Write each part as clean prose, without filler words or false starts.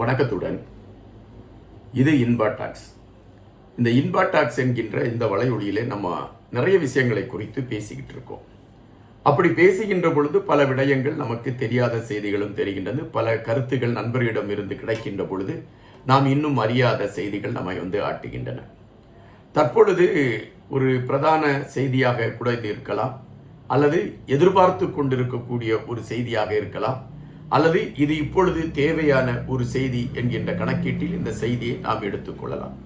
வணக்கத்துடன் இது இன்பா டாக்ஸ். இந்த இன்பா டாக்ஸ் என்கின்ற இந்த வலையொலியிலே நம்ம நிறைய விஷயங்களை குறித்து பேசிக்கிட்டு இருக்கோம். அப்படி பேசுகின்ற பொழுது பல விடயங்கள் நமக்கு தெரியாத செய்திகளும் தெரிகின்றது. பல கருத்துகள் நண்பர்களிடம் இருந்து கிடைக்கின்ற பொழுது நாம் இன்னும் அறியாத செய்திகள் நம்மை ஆட்டுகின்றன. தற்பொழுது ஒரு பிரதான செய்தியாக கூட இது இருக்கலாம், அல்லது எதிர்பார்த்து கொண்டிருக்கக்கூடிய ஒரு செய்தியாக இருக்கலாம், அல்லது இது இப்பொழுது தேவையான ஒரு செய்தி என்கின்ற கணக்கீட்டில் இந்த செய்தியை நாம் எடுத்துக்கொள்ளலாம்.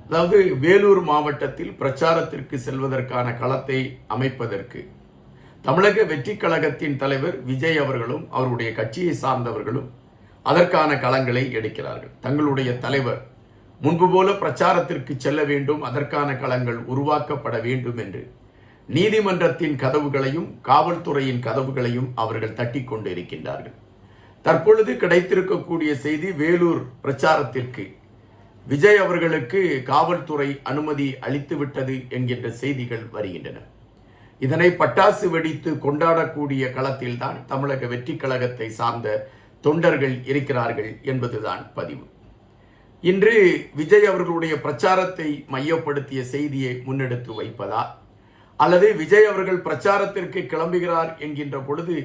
அதாவது வேலூர் மாவட்டத்தில் பிரச்சாரத்திற்கு செல்வதற்கான களத்தை அமைப்பதற்கு தமிழக வெற்றி கழகத்தின் தலைவர் விஜய் அவர்களும் அவருடைய கட்சியை சார்ந்தவர்களும் அதற்கான களங்களை எடுக்கிறார்கள். தங்களுடைய தலைவர் முன்பு போல பிரச்சாரத்திற்கு செல்ல வேண்டும், அதற்கான களங்கள் உருவாக்கப்பட வேண்டும் என்று நீதிமன்றத்தின் கதவுகளையும் காவல்துறையின் கதவுகளையும் அவர்கள் தட்டி கொண்டு இருக்கின்றார்கள். தற்பொழுது கிடைத்திருக்கக்கூடிய செய்தி, வேலூர் பிரச்சாரத்திற்கு விஜய் அவர்களுக்கு காவல்துறை அனுமதி அளித்துவிட்டது என்கின்ற செய்திகள் வருகின்றன. இதனை பட்டாசு வெடித்து கொண்டாடக்கூடிய களத்தில்தான் தமிழக வெற்றி கழகத்தை சார்ந்த தொண்டர்கள் இருக்கிறார்கள் என்பதுதான் பதிவு. இன்று விஜய் அவர்களுடைய பிரச்சாரத்தை மையப்படுத்திய செய்தியை முன்னெடுத்து வைப்பதா, அல்லது விஜய் அவர்கள் பிரச்சாரத்திற்கு கிளம்புகிறார் என்கின்ற பொழுது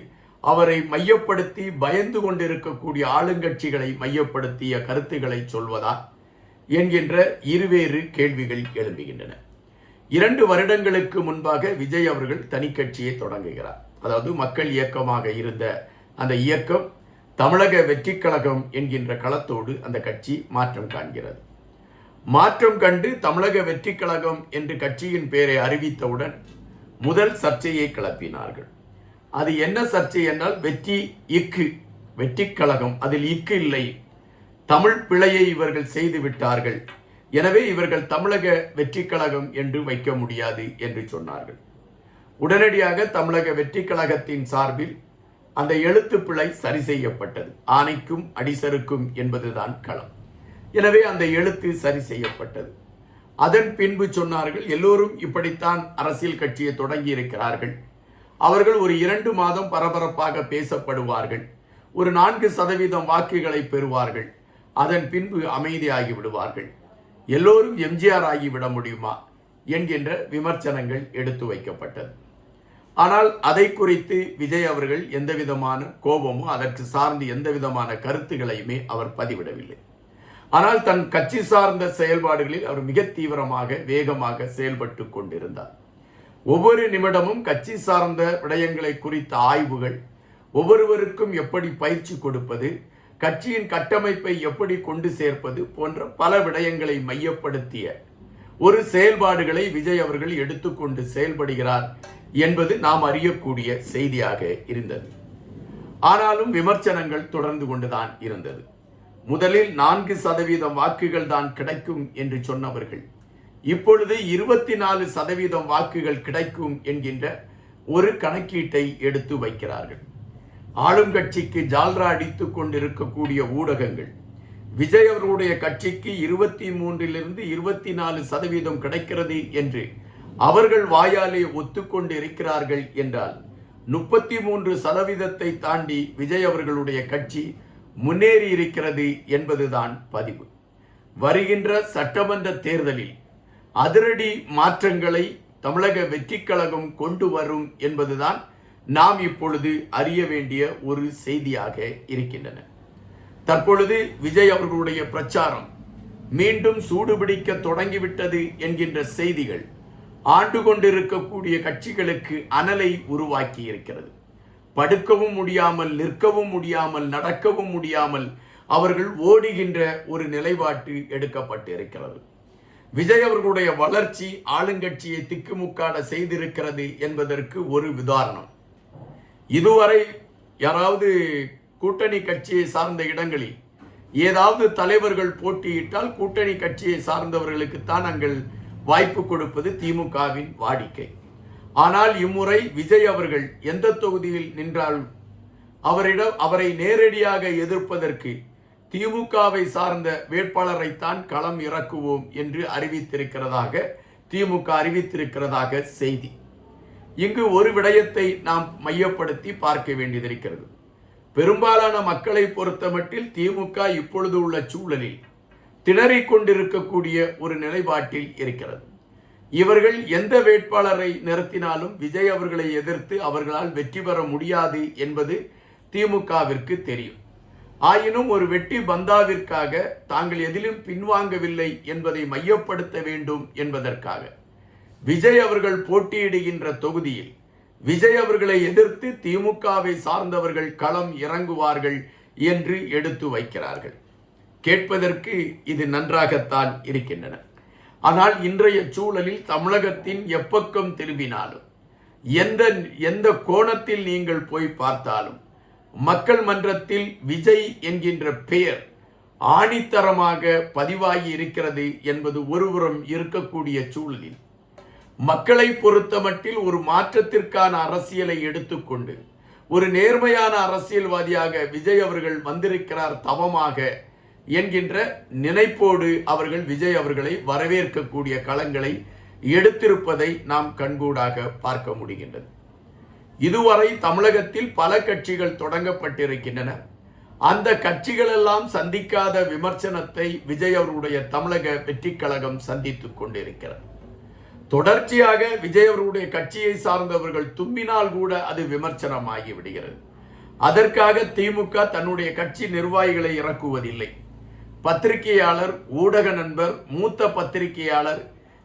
அவரை மையப்படுத்தி பயந்து கொண்டிருக்கக்கூடிய ஆளுங்கட்சிகளை மையப்படுத்திய கருத்துக்களை சொல்வதா என்கின்ற இருவேறு கேள்விகள் எழும்புகின்றன. 2 வருடங்களுக்கு முன்பாக விஜய் அவர்கள் தனி கட்சியை தொடங்குகிறார். அதாவது மக்கள் இயக்கமாக இருந்த அந்த இயக்கம் தமிழக வெற்றி கழகம் என்கின்ற களத்தோடு அந்த கட்சி மாற்றம் காண்கிறது. மாற்றம் கண்டு தமிழக வெற்றி கழகம் என்று கட்சியின் பெயரை அறிவித்தவுடன் முதல் சர்ச்சையை கிளப்பினார்கள். அது என்ன சர்ச்சை என்றால், வெற்றி கழகம், அதில் இக்கு இல்லை, தமிழ் பிழையை இவர்கள் செய்து விட்டார்கள், எனவே இவர்கள் தமிழக வெற்றி கழகம் என்று வைக்க முடியாது என்று சொன்னார்கள். உடனடியாக தமிழக வெற்றி கழகத்தின் சார்பில் அந்த எழுத்து பிழை சரி செய்யப்பட்டது. ஆணைக்கும் அடிசருக்கும் என்பதுதான் களம். எனவே அந்த எழுத்து சரி செய்யப்பட்டது. அதன் பின்பு சொன்னார்கள், எல்லோரும் இப்படித்தான் அரசியல் கட்சியை தொடங்கி இருக்கிறார்கள், அவர்கள் ஒரு 2 மாதம் பரபரப்பாக பேசப்படுவார்கள், ஒரு 4% வாக்குகளை பெறுவார்கள், அதன் பின்பு அமைதியாகி விடுவார்கள், எல்லோரும் எம்ஜிஆர் ஆகிவிட முடியுமா என்கின்ற விமர்சனங்கள் எடுத்து வைக்கப்பட்டது. ஆனால் அதை குறித்து விஜய் அவர்கள் எந்தவிதமான கோபமோ அதற்கு சார்ந்து எந்தவிதமான கருத்துக்களையுமே அவர் பதிவிடவில்லை. ஆனால் தன் கட்சி சார்ந்த செயல்பாடுகளில் அவர் மிக தீவிரமாக வேகமாக செயல்பட்டு கொண்டிருந்தார். ஒவ்வொரு நிமிடமும் கட்சி சார்ந்த விடயங்களை குறித்த ஆய்வுகள், ஒவ்வொருவருக்கும் எப்படி பயிற்சி கொடுப்பது, கட்சியின் கட்டமைப்பை எப்படி கொண்டு சேர்ப்பது போன்ற பல விடயங்களை மையப்படுத்திய ஒரு செயல்பாடுகளை விஜய் அவர்கள் எடுத்துக்கொண்டு செயல்படுகிறார் என்பது நாம் அறியக்கூடிய செய்தியாக இருந்தது. ஆனாலும் விமர்சனங்கள் தொடர்ந்து கொண்டுதான் இருந்தது. முதலில் 4% வாக்குகள் தான் கிடைக்கும் என்று சொன்னவர்கள் இப்பொழுது 24% வாக்குகள் கிடைக்கும் என்கின்ற ஒரு கணக்கீட்டை எடுத்து வைக்கிறார்கள். ஆளும் கட்சிக்கு ஜால்ரா அடித்துக் கொண்டிருக்கக்கூடிய ஊடகங்கள் விஜய் அவர்களுடைய கட்சிக்கு 23 24% கிடைக்கிறது என்று அவர்கள் வாயாலே ஒத்துக்கொண்டு இருக்கிறார்கள் என்றால் 33% தாண்டி விஜய் அவர்களுடைய கட்சி முன்னேறி இருக்கிறது என்பதுதான் பதிவு. வருகின்ற சட்டமன்ற தேர்தலில் அதிரடி மாற்றங்களை தமிழக வெற்றி கழகம் கொண்டு வரும் என்பதுதான் நாம் இப்பொழுது அறிய வேண்டிய ஒரு செய்தியாக இருக்கின்றன. தற்பொழுது விஜய் அவர்களுடைய பிரச்சாரம் மீண்டும் சூடுபிடிக்க தொடங்கிவிட்டது என்கின்ற செய்திகள் ஆண்டு கொண்டிருக்கக்கூடிய கட்சிகளுக்கு அனலை உருவாக்கி இருக்கிறது. படுக்கவும் முடியாமல், நிற்கவும் முடியாமல், நடக்கவும் முடியாமல் அவர்கள் ஓடுகின்ற ஒரு நிலைப்பாட்டு எடுக்கப்பட்டு இருக்கிறது. விஜய் அவர்களுடைய வளர்ச்சி ஆளுங்கட்சியை திக்குமுக்காட செய்திருக்கிறது என்பதற்கு ஒரு உதாரணம். இதுவரை யாராவது கூட்டணி கட்சியை சார்ந்த இடங்களில் ஏதாவது தலைவர்கள் போட்டியிட்டால் கூட்டணி கட்சியை சார்ந்தவர்களுக்குத்தான் அங்கள் வாய்ப்பு கொடுப்பது திமுகவின் வாடிக்கை. ஆனால் இம்முறை விஜய் அவர்கள் எந்த தொகுதியில் நின்றாலும் அவரை நேரடியாக எதிர்ப்பதற்கு திமுகவை சார்ந்த வேட்பாளரைத்தான் களம் இறக்குவோம் என்று திமுக அறிவித்திருக்கிறதாக செய்தி. இங்கு ஒரு விடயத்தை நாம் மையப்படுத்தி பார்க்க வேண்டியதிருக்கிறது. பெரும்பாலான மக்களை பொறுத்தமட்டில் திமுக இப்பொழுது உள்ள சூழலில் திணறிக் கொண்டிருக்கக்கூடிய ஒரு நிலைப்பாட்டில் இருக்கிறது. இவர்கள் எந்த வேட்பாளரை நிறுத்தினாலும் விஜய் அவர்களை எதிர்த்து அவர்களால் வெற்றி பெற முடியாது என்பது திமுகவிற்கு தெரியும். ஆயினும் ஒரு வெற்றி பந்தாவிற்காக தாங்கள் எதிலும் பின்வாங்கவில்லை என்பதை மையப்படுத்த வேண்டும் என்பதற்காக விஜய் அவர்கள் போட்டியிடுகின்ற தொகுதியில் விஜய் அவர்களை எதிர்த்து திமுகவை சார்ந்தவர்கள் களம் இறங்குவார்கள் என்று எடுத்து வைக்கிறார்கள். கேட்பதற்கு இது நன்றாகத்தான் இருக்கின்றன. ஆனால் இன்றைய சூழலில் தமிழகத்தின் எப்பக்கம் திரும்பினாலும் எந்த கோணத்தில் நீங்கள் போய் பார்த்தாலும் மக்கள் மன்றத்தில் விஜய் என்கின்ற பெயர் ஆணித்தரமாக பதிவாகி இருக்கிறது என்பது ஒருபுறம் இருக்கக்கூடிய சூழலில் மக்களை பொறுத்தமட்டில் ஒரு மாற்றத்திற்கான அரசியலை எடுத்துக்கொண்டு ஒரு நேர்மையான அரசியல்வாதியாக விஜய் அவர்கள் வந்திருக்கிறார் தவமாக என்கின்ற நினைப்போடு அவர்கள் விஜய் அவர்களை வரவேற்கக்கூடிய களங்களை எடுத்திருப்பதை நாம் கண்கூடாக பார்க்க முடிகின்றது. இதுவரை தமிழகத்தில் பல கட்சிகள் தொடங்கப்பட்டிருக்கின்றன. அந்த கட்சிகள் எல்லாம் சந்திக்காத விமர்சனத்தை விஜய் அவருடைய தமிழக வெற்றி கழகம் சந்தித்துக் கொண்டிருக்கிறது. தொடர்ச்சியாக விஜய் அவருடைய கட்சியை சார்ந்தவர்கள் தும்பினால் கூட அது விமர்சனமாகி விடுகிறது. அதற்காக திமுக தன்னுடைய கட்சி நிர்வாகிகளை இறக்குவதில்லை. பத்திரிகையாளர், ஊடக நண்பர், மூத்த பத்திரிகையாளர்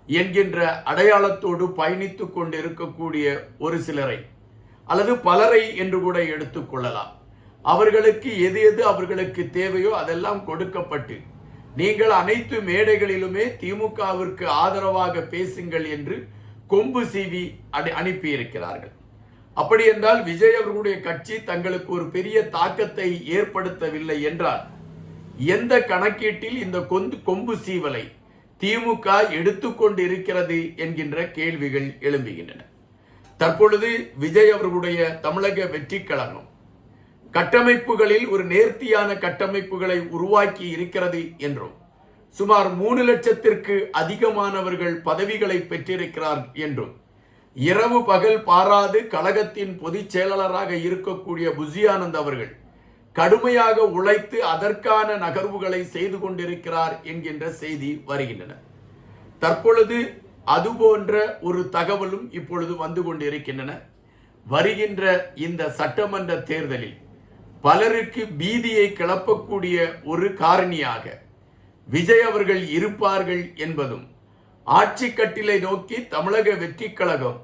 என்கின்ற அடையாளத்தோடு பயணித்துக் கொண்டு இருக்கக்கூடிய ஒரு சிலரை அல்லது பலரை என்று கூட எடுத்துக்கொள்ளலாம். அவர்களுக்கு எது எது அவர்களுக்கு தேவையோ அதெல்லாம் கொடுக்கப்பட்டு நீங்கள் அனைத்து மேடைகளிலுமே திமுகவிற்கு ஆதரவாக பேசுங்கள் என்று கொம்பு சீவி அனுப்பியிருக்கிறார்கள். அப்படி என்றால் விஜய் அவர்களுடைய கட்சி தங்களுக்கு ஒரு பெரிய தாக்கத்தை ஏற்படுத்தவில்லை என்றால் எந்த கணக்கீட்டில் இந்த கொம்பு சீவலை திமுக எடுத்துக்கொண்டு இருக்கிறது என்கின்ற கேள்விகள் எழும்புகின்றன. தற்பொழுது விஜய் அவர்களுடைய தமிழக வெற்றி கழகம் கட்டமைப்புகளில் ஒரு நேர்த்தியான கட்டமைப்புகளை உருவாக்கி இருக்கிறது என்றும் சுமார் 3 லட்சத்திற்கு அதிகமானவர்கள் பதவிகளை பெற்றிருக்கிறார் என்றும் இரவு பகல் பாராது கழகத்தின் பொதுச் செயலாளராக இருக்கக்கூடிய புஜியானந்த் அவர்கள் கடுமையாக உழைத்து அதற்கான நகர்வுகளை செய்து கொண்டிருக்கிறார் என்கின்ற செய்தி வருகின்றன. தற்பொழுது அதுபோன்ற ஒரு தகவலும் இப்பொழுது வந்து கொண்டிருக்கின்றன. வருகின்ற இந்த சட்டமன்ற தேர்தலில் பலருக்கு பீதியை கிளப்பக்கூடிய ஒரு காரணியாக விஜய் அவர்கள் இருப்பார்கள் என்பதும் ஆட்சி கட்டிலை நோக்கி தமிழக வெற்றி கழகம்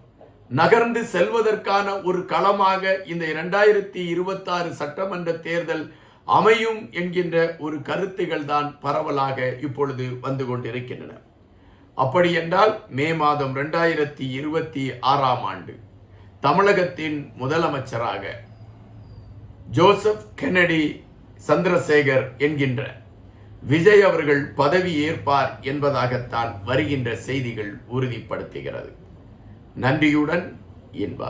நகர்ந்து செல்வதற்கான ஒரு களமாக இந்த 2026 சட்டமன்ற தேர்தல் அமையும் என்கின்ற ஒரு கருத்துகள் தான் பரவலாக இப்பொழுது வந்து கொண்டிருக்கின்றன. அப்படி என்றால் மே மாதம் 2026 ஆண்டு தமிழகத்தின் முதலமைச்சராக ஜோசப் கென்னடி சந்திரசேகர் என்கின்ற விஜய் அவர்கள் பதவி ஏற்பார் என்பதாகத்தான் வருகின்ற செய்திகள் உறுதிப்படுத்துகிறது. நன்றியுடன் இன்பா.